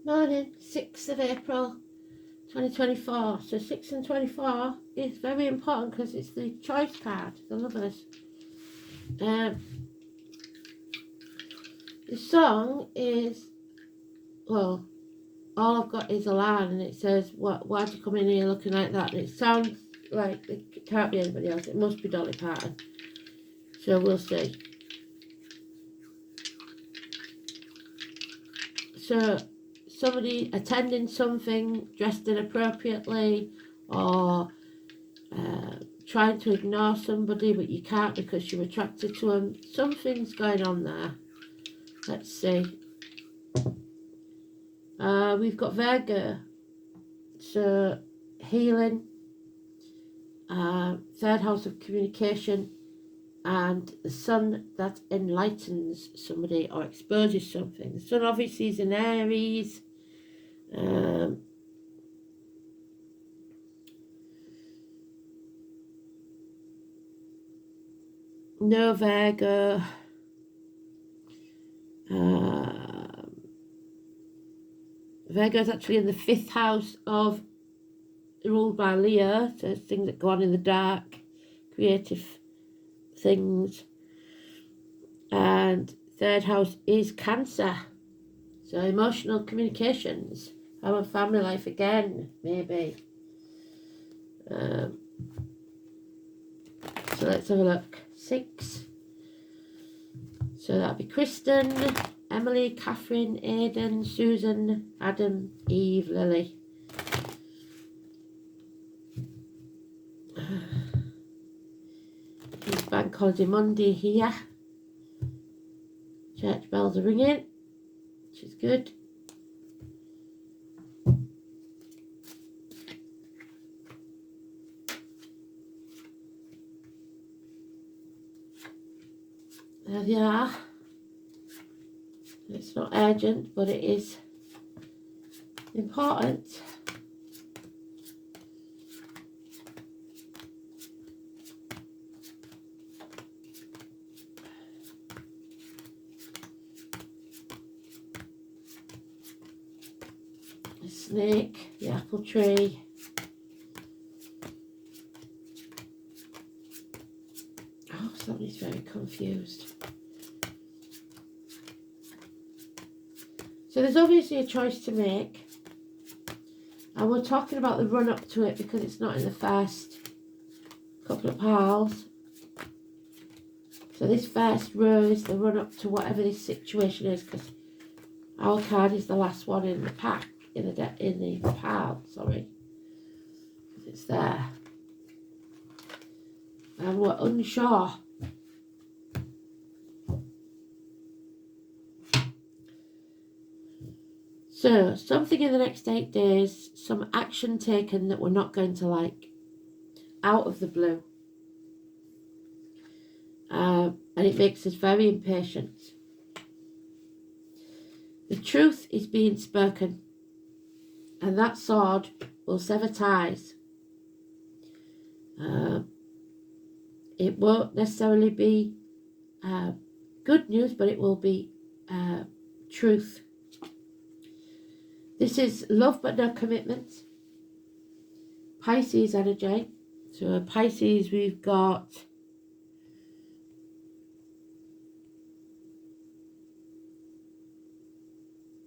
Morning, 6th of April 2024. So 6 and 24 is very important because it's the choice card, the lovers. The song is, well, all I've got is a line and it says, why'd you come in here looking like that? And it sounds like it can't be anybody else. It must be Dolly Parton. So we'll see. So somebody attending something dressed inappropriately, or trying to ignore somebody but you can't because you're attracted to them. Something's going on there. Let's see. We've got Virgo. So healing, third house of communication, and the sun that enlightens somebody or exposes something. The sun obviously is in Aries. No Virgo. Virgo is actually in the 5th house of ruled by Leo, so things that go on in the dark, creative things. And 3rd house is Cancer, so emotional communications, our family life again, maybe. So let's have a look. 6. So that'll be Kristen, Emily, Catherine, Aidan, Susan, Adam, Eve, Lily. It's Bank Holiday Monday here. Church bells are ringing, which is good. There they are. It's not urgent, but it is important. The snake, the apple tree. Oh, somebody's very confused. So there's obviously a choice to make. And we're talking about the run up to it because it's not in the first couple of piles. So this first row is the run up to whatever this situation is, because our card is the last one in the pack, in the pile, sorry. It's there. And we're unsure. So, something in the next 8 days, some action taken that we're not going to like, out of the blue. And it makes us very impatient. The truth is being spoken, and that sword will sever ties. It won't necessarily be good news, but it will be truth. This is love but no commitment. Pisces energy. So Pisces, we've got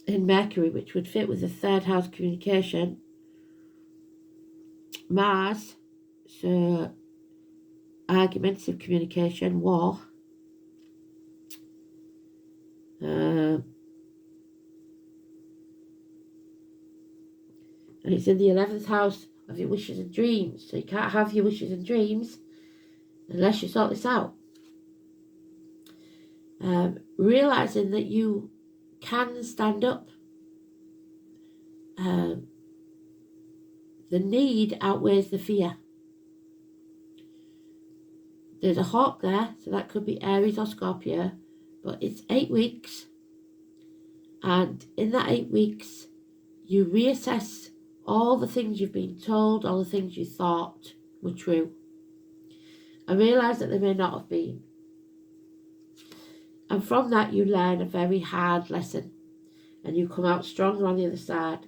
in Mercury, which would fit with the 3rd house communication. Mars, so argumentative communication, war. And it's in the 11th house of your wishes and dreams. So you can't have your wishes and dreams unless you sort this out. Realising that you can stand up. The need outweighs the fear. There's a hawk there, so that could be Aries or Scorpio, but it's 8 weeks, and in that 8 weeks you reassess all the things you've been told, all the things you thought were true, and realise that they may not have been. And from that you learn a very hard lesson. and you come out stronger on the other side.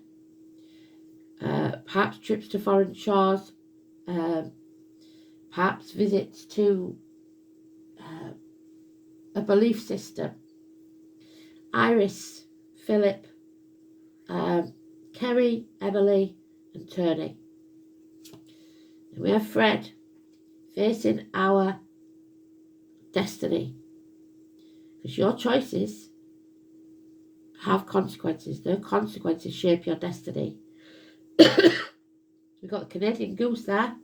Perhaps trips to foreign shores, perhaps visits to a belief system. Iris, Philip, Kerry, Emily and Tony. And we have Fred facing our destiny. Because your choices have consequences. Their consequences shape your destiny. We've got the Canadian Goose there.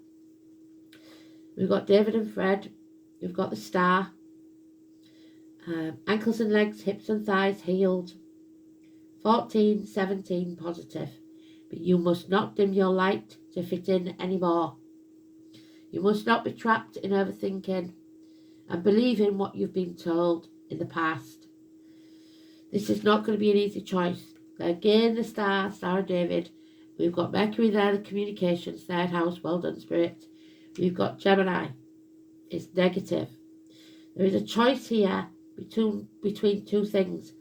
We've got David and Fred. We've got the Star. Ankles and legs, hips and thighs healed. 14, 17 positive. But you must not dim your light to fit in anymore. You must not be trapped in overthinking and believing what you've been told in the past. This is not going to be an easy choice. Again, the Star and David. We've got Mercury there, the communications, third house, well done, Spirit. We've got Gemini. It's negative. There is a choice here between two things,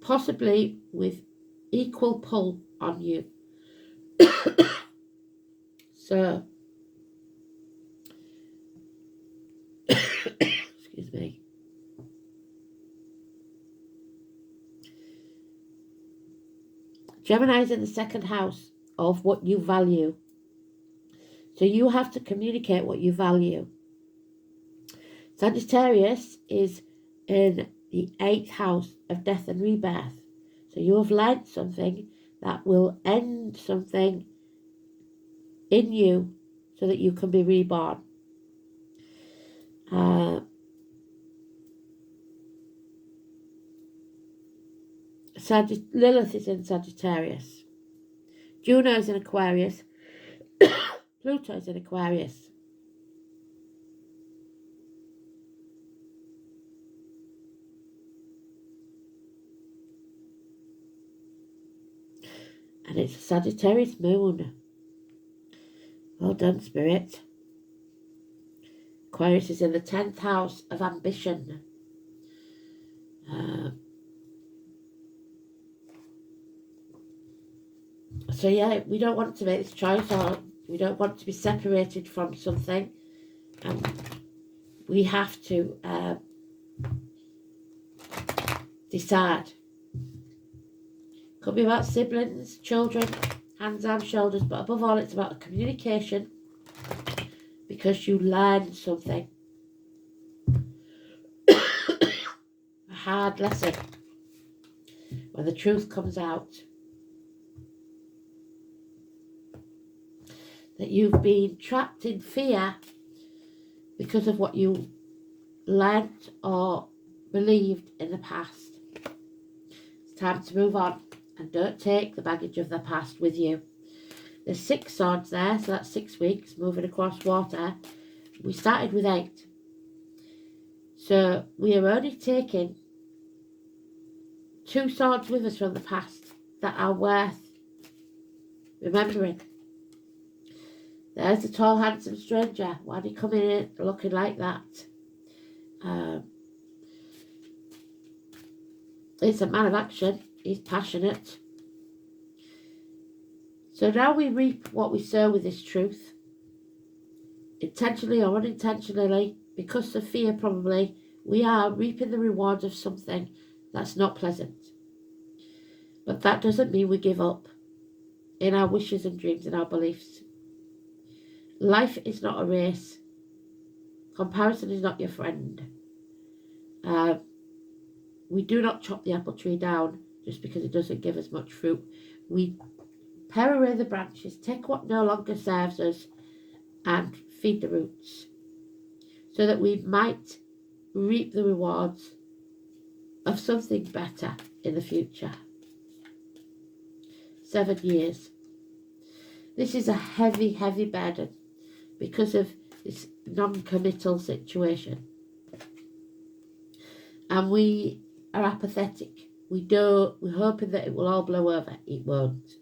possibly with equal pull on you. So, excuse me. Gemini is in the second house of what you value. So you have to communicate what you value. Sagittarius is in the 8th house of death and rebirth. So you have learned something that will end something in you so that you can be reborn. Lilith is in Sagittarius. Juno is in Aquarius. Pluto is in Aquarius. And it's a Sagittarius moon. Well done, Spirit. Aquarius is in the 10th house of ambition. So yeah, we don't want to make this choice, or we don't want to be separated from something. We have to decide. Could be about siblings, children, hands, arms, shoulders, but above all, it's about communication, because you learned something. A hard lesson when the truth comes out. That you've been trapped in fear because of what you learnt or believed in the past. It's time to move on and don't take the baggage of the past with you. There's 6 swords there, so that's 6 weeks moving across water. We started with 8. So we are only taking 2 swords with us from the past that are worth remembering. There's the tall, handsome stranger. Why did he come in looking like that? It's a man of action. He's passionate. So now we reap what we sow with this truth. Intentionally or unintentionally, because of fear probably, we are reaping the rewards of something that's not pleasant. But that doesn't mean we give up in our wishes and dreams and our beliefs. Life is not a race. Comparison is not your friend. We do not chop the apple tree down just because it doesn't give us much fruit. We pare away the branches, take what no longer serves us, and feed the roots, so that we might reap the rewards of something better in the future. 7 years. This is a heavy, heavy burden because of this non-committal situation. And we are apathetic. We're hoping that it will all blow over. It won't.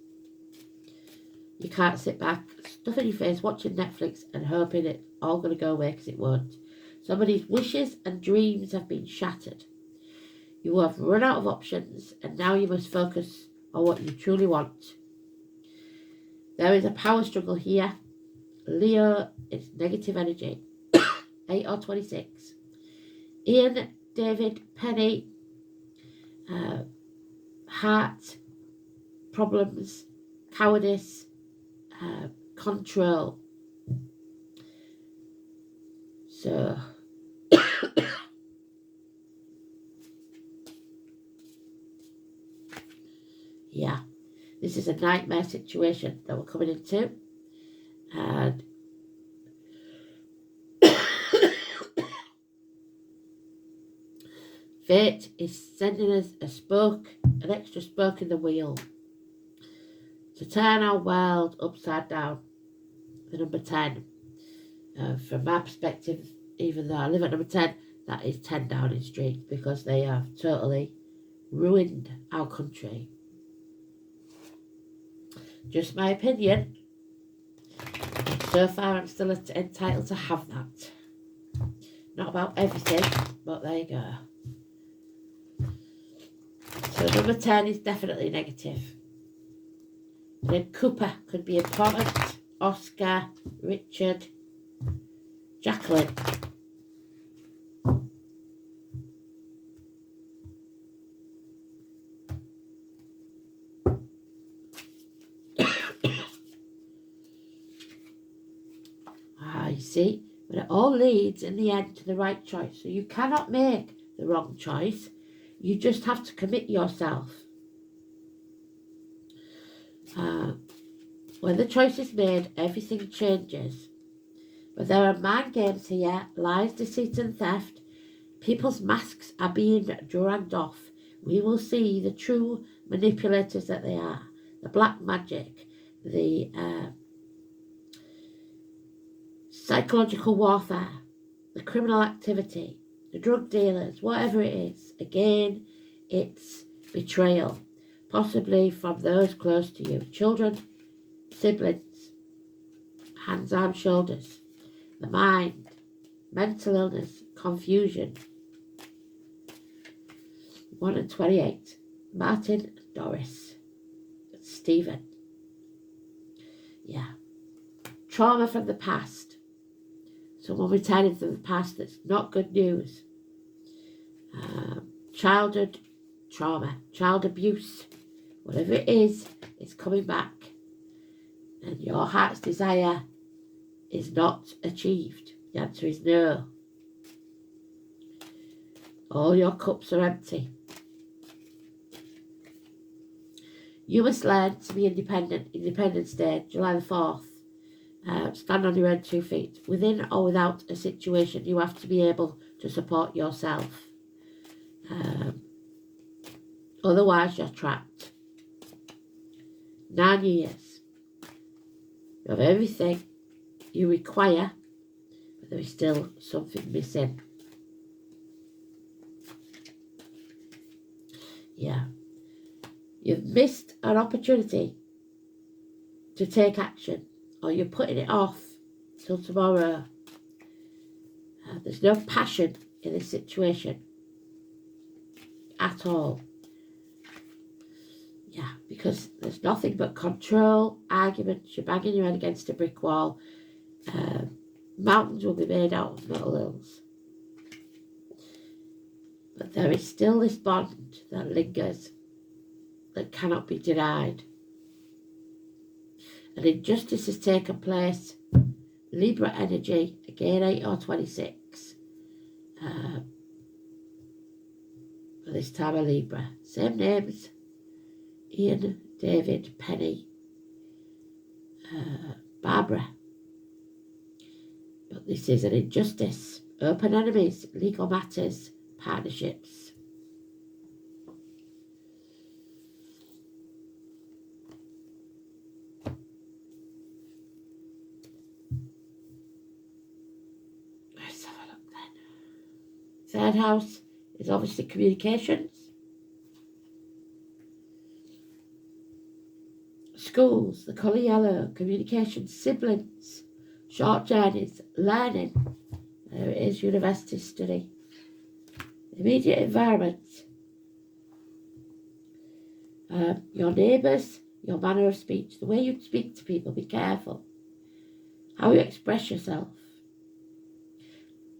You can't sit back, stuffing your face, watching Netflix and hoping it's all going to go away, because it won't. Somebody's wishes and dreams have been shattered. You have run out of options, and now you must focus on what you truly want. There is a power struggle here. Leo, it's negative energy. 8 or 26. Ian, David, Penny, heart problems, cowardice, control. So, yeah, this is a nightmare situation that we're coming into. And fate is sending us an extra spoke in the wheel to turn our world upside down. The number 10. From my perspective, even though I live at number 10, that is 10 Downing Street, because they have totally ruined our country. Just my opinion. So far, I'm still entitled to have that. Not about everything, but there you go. So number 10 is definitely negative. Then Cooper could be important. Oscar, Richard, Jacqueline. You see, but it all leads in the end to the right choice. So you cannot make the wrong choice. You just have to commit yourself. When the choice is made, everything changes. But there are mind games here, lies, deceit and theft. People's masks are being dragged off. We will see the true manipulators that they are. The black magic, the psychological warfare, the criminal activity, the drug dealers, whatever it is. Again, it's betrayal, possibly from those close to you. Children, siblings, hands, arms, shoulders, the mind, mental illness, confusion. 1 and 28. Martin, Doris, Stephen. Yeah. Trauma from the past. Someone returning from the past that's not good news. Childhood trauma, child abuse, whatever it is, it's coming back. And your heart's desire is not achieved. The answer is no. All your cups are empty. You must learn to be independent. Independence Day, July the 4th. Stand on your own 2 feet. Within or without a situation, you have to be able to support yourself. Otherwise, you're trapped. 9 years. You have everything you require, but there is still something missing. Yeah. You've missed an opportunity to take action, or you're putting it off till tomorrow. There's no passion in this situation at all. Yeah, because there's nothing but control, arguments, you're banging your head against a brick wall. Mountains will be made out of molehills. But there is still this bond that lingers, that cannot be denied. An injustice has taken place. Libra energy, again 8 or 26. For this time a Libra. Same names. Ian, David, Penny, Barbara. But this is an injustice. Open enemies, legal matters, partnerships. Let's have a look then. Third house is obviously communications. Schools, the colour yellow, communications, siblings, short journeys, learning. There it is, university study. Immediate environment, Your neighbours, your manner of speech, the way you speak to people, be careful. How you express yourself.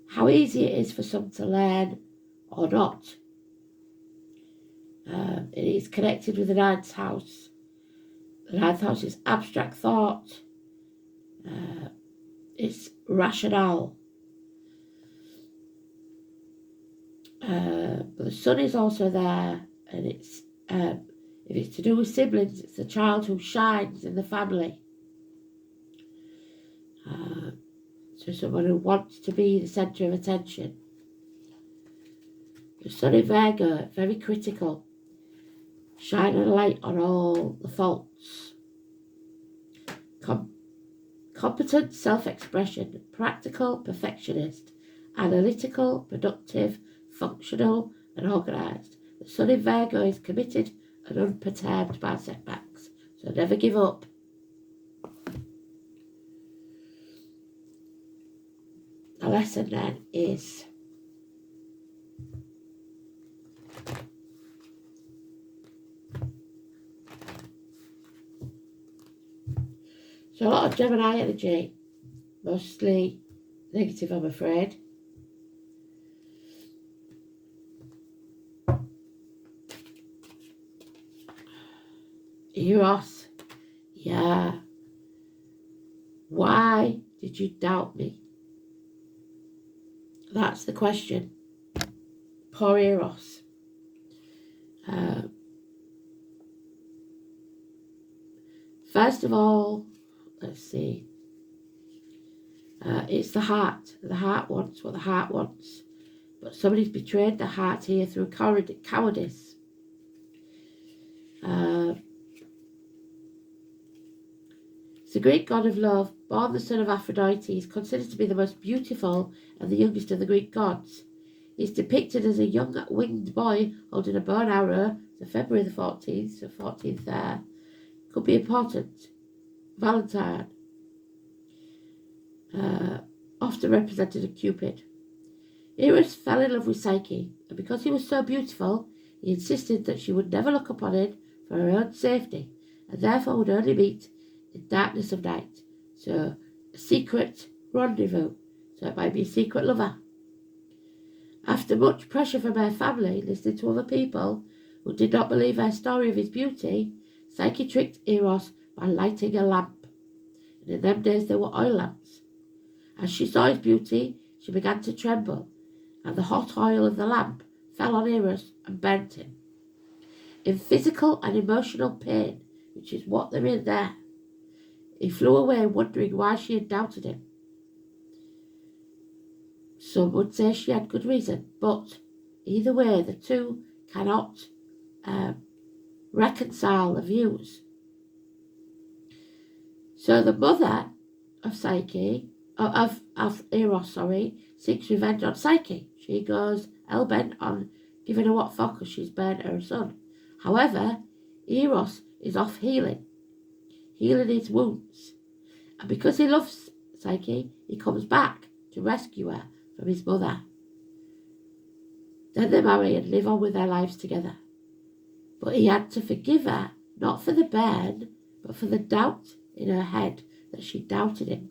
How easy it is for some to learn or not. It is connected with the ninth house. The ninth house is abstract thought. It's rationale. But the sun is also there, and it's if it's to do with siblings, it's the child who shines in the family. So someone who wants to be the centre of attention. The sun in Virgo, very critical. Shining a light on all the faults. Competent self-expression, practical perfectionist, analytical, productive, functional and organised. The sun in Virgo is committed and unperturbed by setbacks, so never give up. The lesson then is so a lot of Gemini energy, mostly negative, I'm afraid. Eros, yeah. Why did you doubt me? That's the question. Poor Eros. First of all, let's see. It's the heart. The heart wants what the heart wants. But somebody's betrayed the heart here through cowardice. It's the Greek god of love, born the son of Aphrodite. He's considered to be the most beautiful and the youngest of the Greek gods. He's depicted as a young winged boy holding a bow and arrow. So February the 14th, so 14th there. Could be important. Valentine. Often represented as Cupid. Eros fell in love with Psyche, and because he was so beautiful, he insisted that she would never look upon him for her own safety, and therefore would only meet in darkness of night. So, a secret rendezvous. So it might be a secret lover. After much pressure from her family, listening to other people who did not believe her story of his beauty, Psyche tricked Eros by lighting a lamp. And in them days there were oil lamps. As she saw his beauty, she began to tremble, and the hot oil of the lamp fell on Eros and burnt him. In physical and emotional pain, which is what they're in there, he flew away wondering why she had doubted him. Some would say she had good reason, but either way, the two cannot reconcile the views. So the mother of Psyche, of Eros, seeks revenge on Psyche. She goes hell-bent on giving her what for because she's burnt her son. However, Eros is off healing his wounds. And because he loves Psyche, he comes back to rescue her from his mother. Then they marry and live on with their lives together. But he had to forgive her, not for the burn, but for the doubt in her head that she doubted him.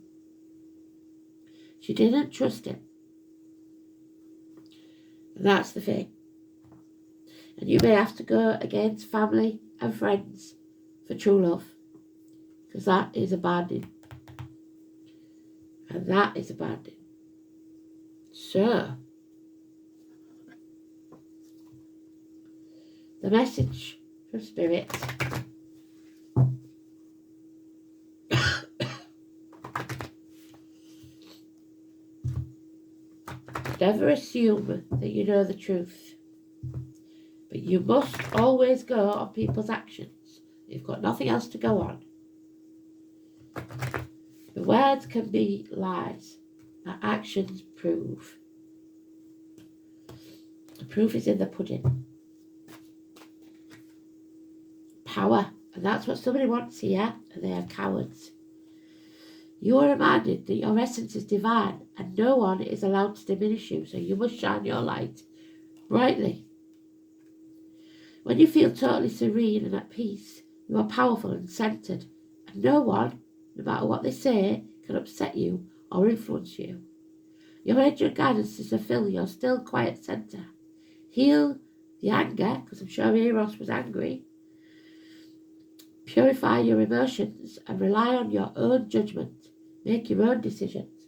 She didn't trust him. And that's the thing. And you may have to go against family and friends for true love. Because that is abandoned. And that is abandoned. So, the message from Spirit. Never assume that you know the truth. But you must always go on people's actions. You've got nothing else to go on. The words can be lies. Our actions prove. The proof is in the pudding. Power. And that's what somebody wants here. And they are cowards. You are reminded that your essence is divine and no one is allowed to diminish you, so you must shine your light brightly. When you feel totally serene and at peace, you are powerful and centered, and no one, no matter what they say, can upset you or influence you. Your angel guidance is to fill your still, quiet center. Heal the anger, because I'm sure Eros was angry. Purify your emotions and rely on your own judgment. Make your own decisions.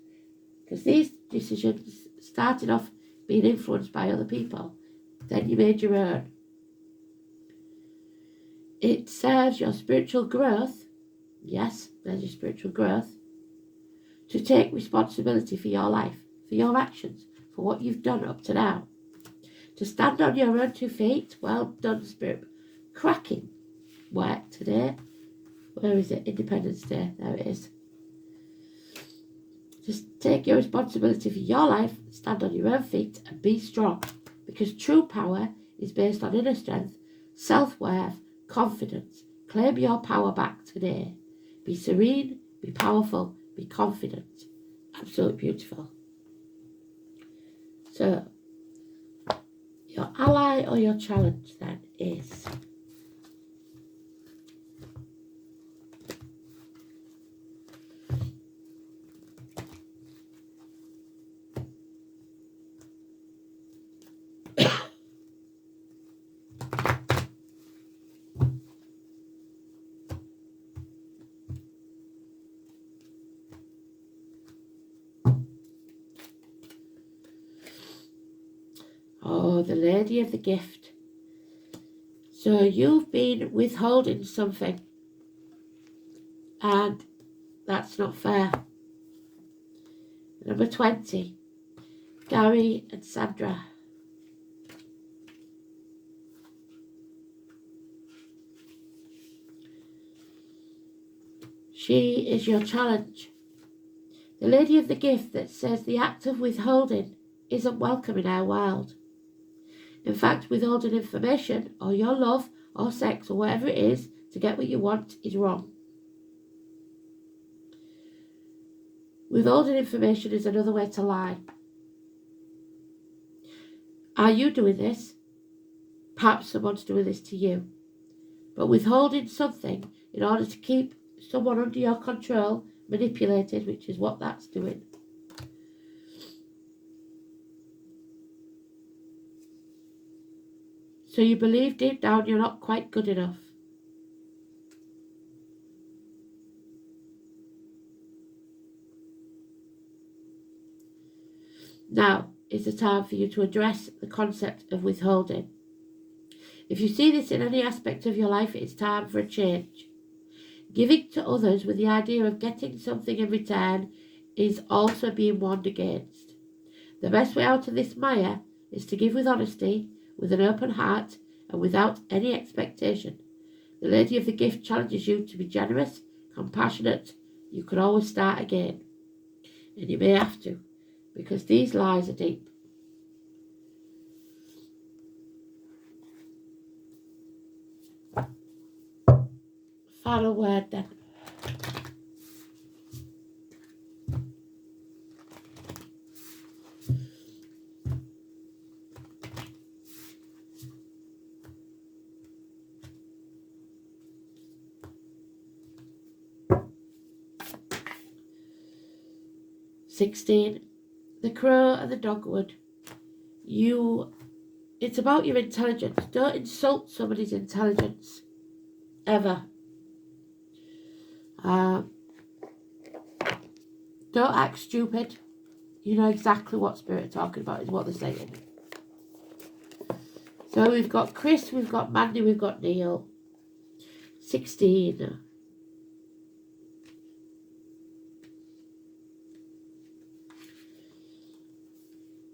Because these decisions started off being influenced by other people. Then you made your own. It serves your spiritual growth. Yes, there's your spiritual growth. To take responsibility for your life, for your actions, for what you've done up to now. To stand on your own 2 feet. Well done, Spirit. Cracking work today. Where is it? Independence Day. There it is. Just take your responsibility for your life, stand on your own feet, and be strong. Because true power is based on inner strength, self-worth, confidence. Claim your power back today. Be serene, be powerful, be confident. Absolutely beautiful. So, your ally or your challenge then is... Oh, the Lady of the Gift. So you've been withholding something, and that's not fair. Number 20, Gary and Sandra. She is your challenge. The Lady of the Gift that says the act of withholding isn't welcome in our world. In fact, withholding information or your love or sex or whatever it is to get what you want is wrong. Withholding information is another way to lie. Are you doing this? Perhaps someone's doing this to you. But withholding something in order to keep someone under your control, manipulated, which is what that's doing. So you believe deep down you're not quite good enough. Now is the time for you to address the concept of withholding. If you see this in any aspect of your life, it's time for a change. Giving to others with the idea of getting something in return is also being warned against. The best way out of this mire is to give with honesty, with an open heart, and without any expectation. The Lady of the Gift challenges you to be generous, compassionate. You can always start again. And you may have to, because these lies are deep. Final word then. "16. The Crow and the Dogwood. It's about your intelligence. Don't insult somebody's intelligence. Ever. Don't act stupid. You know exactly what Spirit are talking about is what they're saying. So we've got Chris, we've got Mandy, we've got Neil. 16.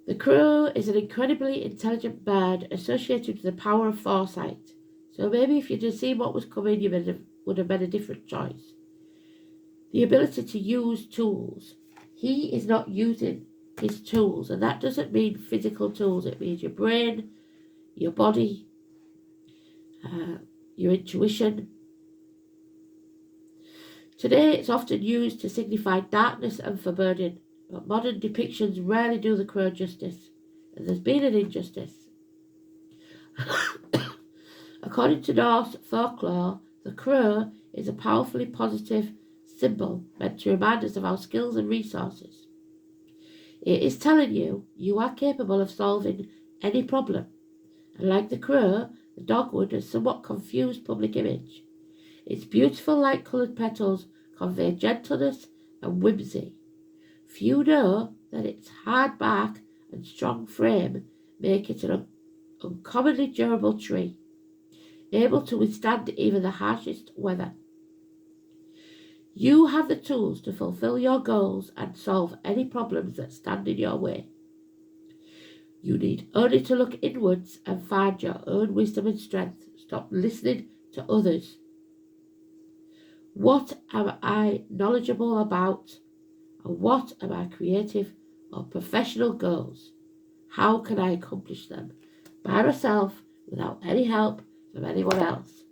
The Crow is an incredibly intelligent bird associated with the power of foresight. So maybe if you'd have seen what was coming, you would have made a different choice. The ability to use tools. He is not using his tools, and that doesn't mean physical tools. It means your brain, your body, your intuition. Today it's often used to signify darkness and foreboding, but modern depictions rarely do the Crow justice, and there's been an injustice. According to Norse folklore, the crow is a powerfully positive symbol meant to remind us of our skills and resources. It is telling you you are capable of solving any problem. And like the crow, the dogwood has a somewhat confused public image. Its beautiful light-coloured petals convey gentleness and whimsy. Few know that its hard bark and strong frame make it an uncommonly durable tree, able to withstand even the harshest weather. You have the tools to fulfill your goals and solve any problems that stand in your way. You need only to look inwards and find your own wisdom and strength. Stop listening to others. What am I knowledgeable about? And what are my creative or professional goals? How can I accomplish them by myself without any help from anyone else?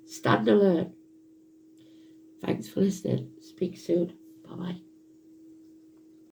Stand alone. Thanks for listening. Speak soon. Bye-bye.